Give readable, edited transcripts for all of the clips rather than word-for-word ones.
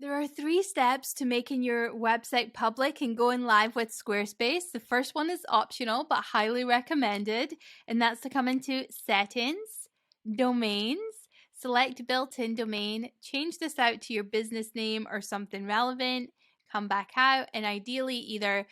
There are 3 steps to making your website public and going live with Squarespace. The first one is optional but highly recommended, and that's to come into Settings, Domains, select Built-in Domain, change this out to your business name or something relevant, come back out, and ideally either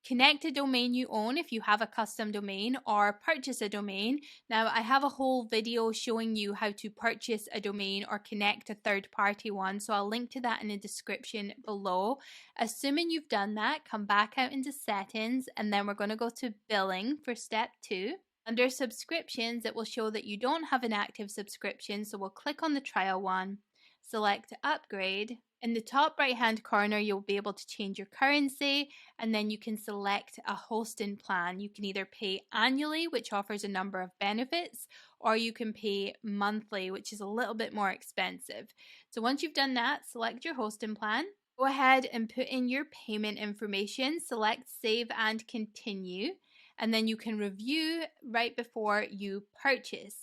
connect a domain you own if you have a custom domain, or purchase a domain. Now, I have a whole video showing you how to purchase a domain or connect a third-party one, so I'll link to that in the description below. Assuming you've done that, come back out into Settings, and then we're going to go to Billing for step 2. Under Subscriptions, it will show that you don't have an active subscription, so we'll click on the trial one, select Upgrade. In the top right hand corner, you'll be able to change your currency, and then you can select a hosting plan. You can either pay annually, which offers a number of benefits, or you can pay monthly, which is a little bit more expensive. So once you've done that, select your hosting plan. Go ahead and put in your payment information, select Save and Continue, and then you can review right before you purchase.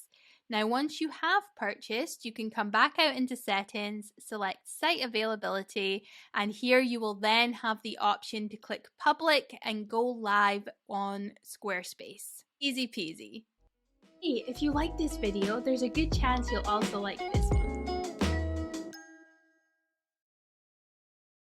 Now, once you have purchased, you can come back out into Settings, select Site Availability, and here you will then have the option to click Public and go live on Squarespace. Easy peasy. Hey, if you like this video, there's a good chance you'll also like this one.